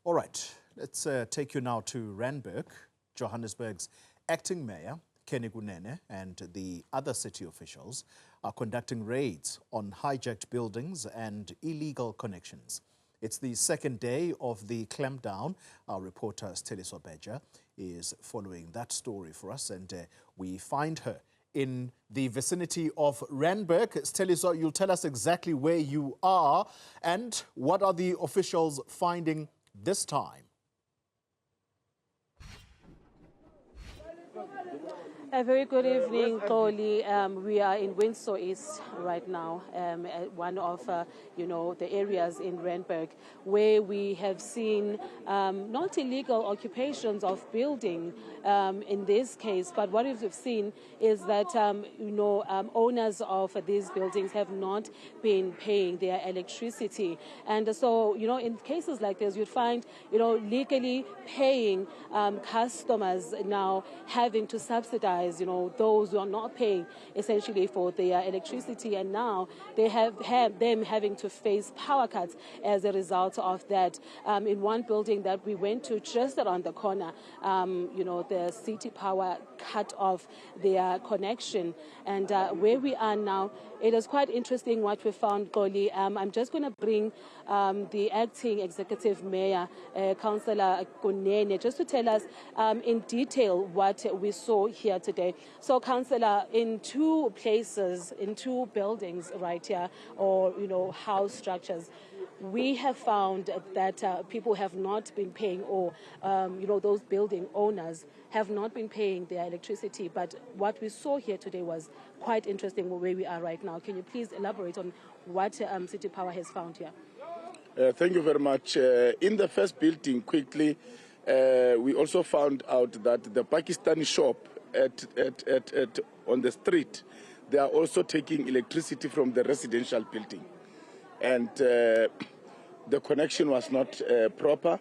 All right, let's take you now to Randburg. Johannesburg's acting mayor, Kenny Kunene, and the other city officials are conducting raids on hijacked buildings and illegal connections. It's the second day of the clampdown. Our reporter, Sitheliswa Beja, is following that story for us, and we find her in the vicinity of Randburg. Sitheliswa, you'll tell us exactly where you are and what are the officials finding this time. A very good evening, Toli. We are in Windsor East right now, one of the areas in Randburg where we have seen not illegal occupations of building in this case, but what we've seen is that owners of these buildings have not been paying their electricity, and so in cases like this you'd find legally paying customers now having to subsidize those who are not paying essentially for their electricity, and now they have them having to face power cuts as a result of that. In one building that we went to just around the corner, the city power cut off their connection, and where we are now, it is quite interesting what we found, Goli. I'm just going to bring the acting executive mayor, Councillor Kunene, just to tell us in detail what we saw here today. So, Councillor, in two places, in two buildings right here, or house structures, we have found that people have not been paying, or those building owners have not been paying their electricity. But what we saw here today was quite interesting where we are right now. Can you please elaborate on what City Power has found here? Thank you very much. In the first building, quickly, we also found out that the Pakistani shop on the street, they are also taking electricity from the residential building, and the connection was not proper.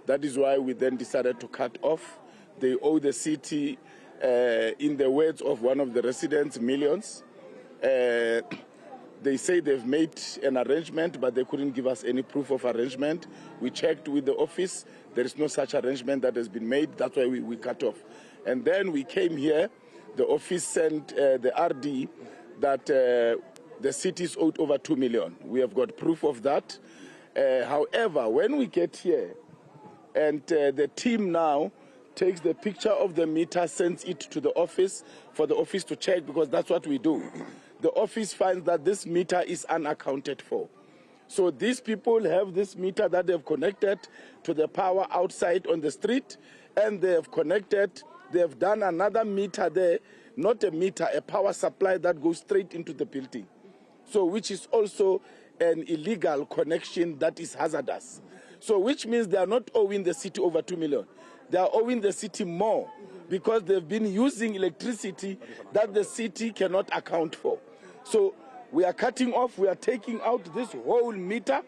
That is why we then decided to cut off. They owe the city, in the words of one of the residents, millions. They say they've made an arrangement, but they couldn't give us any proof of arrangement. We checked with the office. There is no such arrangement that has been made. That's why we cut off. And then we came here. The office sent the RD that the city is owed over 2 million. We have got proof of that. However, when we get here, and the team now takes the picture of the meter, sends it to the office for the office to check, because that's what we do. The office finds that this meter is unaccounted for. So these people have this meter that they've connected to the power outside on the street, and they have connected, they have done another meter there, not a meter, a power supply that goes straight into the building. So which is also an illegal connection that is hazardous. So which means they are not owing the city over 2 million. They are owing the city more because they've been using electricity that the city cannot account for. So we are cutting off, we are taking out this whole meter.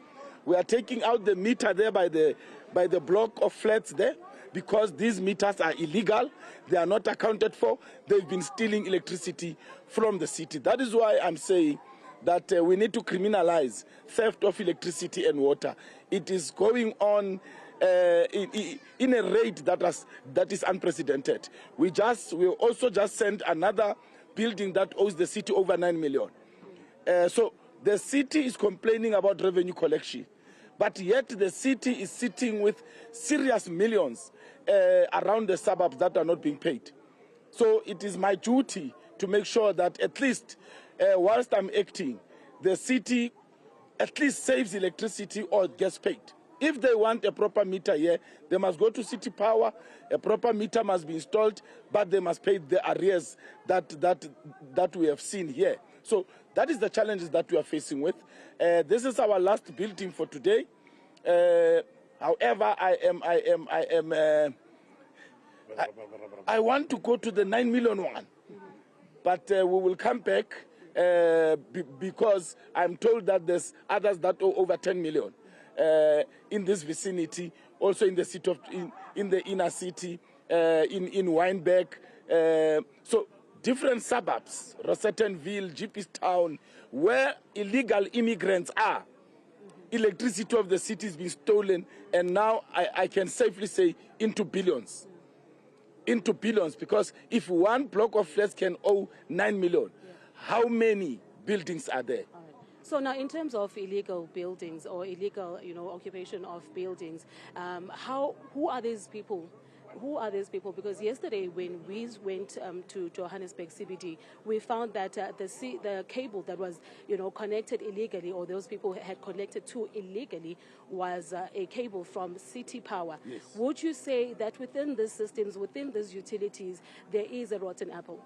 We are taking out the meter there by the block of flats there, because these meters are illegal. They are not accounted for. They've been stealing electricity from the city. That is why I'm saying that we need to criminalize theft of electricity and water. It is going on in a rate that is unprecedented. We also just sent another building that owes the city over 9 million. So the city is complaining about revenue collection, but yet the city is sitting with serious millions around the suburbs that are not being paid. So it is my duty to make sure that at least whilst I'm acting, the city at least saves electricity or gets paid. If they want a proper meter here, they must go to City Power, a proper meter must be installed, but they must pay the arrears that we have seen here. So that is the challenges that we are facing with. This is our last building for today. However, I want to go to the 9 million one, but we will come back because I'm told that there's others that owe over 10 million. In this vicinity, also in the city in the inner city, in Wynberg, so different suburbs, Rosettenville, GP's Town, where illegal immigrants are. electricity of the city is being stolen, and now I can safely say into billions. Into billions, because if one block of flats can owe 9 million, how many buildings are there? All right. So now, in terms of illegal buildings or illegal, occupation of buildings, who are these people? Who are these people? Because yesterday, when we went to Johannesburg CBD, we found that the cable that was, connected illegally, or those people had connected to illegally, was a cable from City Power. Yes. Would you say that within these systems, within these utilities, there is a rotten apple?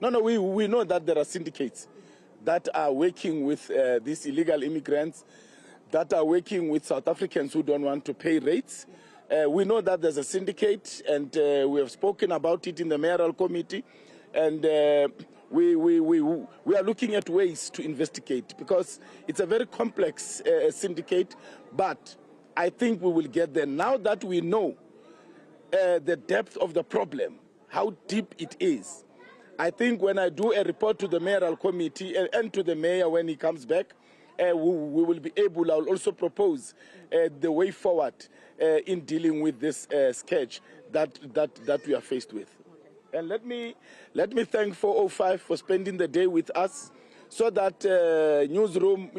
No, we know that there are syndicates that are working with these illegal immigrants, that are working with South Africans who don't want to pay rates. We know that there's a syndicate, and we have spoken about it in the mayoral committee, and we are looking at ways to investigate, because it's a very complex syndicate, but I think we will get there. Now that we know the depth of the problem, how deep it is, I think when I do a report to the mayoral committee and to the mayor when he comes back, we will be able, I'll also propose the way forward in dealing with this scourge that we are faced with. And let me thank 405 for spending the day with us, so that newsroom,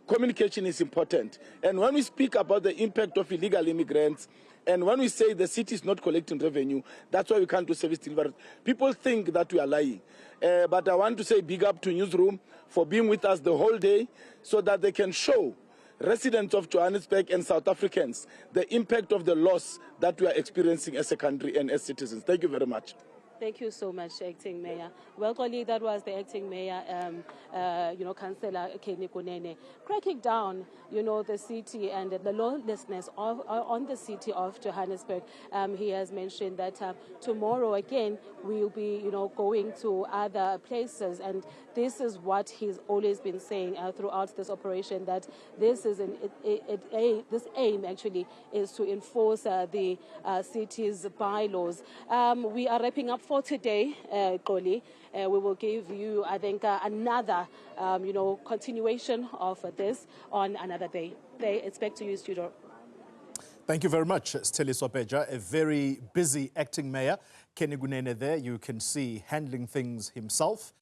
communication is important. And when we speak about the impact of illegal immigrants, and when we say the city is not collecting revenue, that's why we can't do service delivery. People think that we are lying. But I want to say big up to Newsroom for being with us the whole day, so that they can show residents of Johannesburg and South Africans the impact of the loss that we are experiencing as a country and as citizens. Thank you very much. Thank you so much, Acting Mayor. Well, colleague, that was the Acting Mayor, Councillor Kenny Kunene, cracking down, the city and the lawlessness on the city of Johannesburg. He has mentioned that tomorrow again we'll be, going to other places, and this is what he's always been saying throughout this operation, that this is this aim actually is to enforce the city's bylaws. We are wrapping up for today, Koli. We will give you, I think, another, continuation of this on another day. It's back to you, studio. Thank you very much, Sitheliswa Beja. A very busy acting mayor. Kenny Kunene there, you can see handling things himself.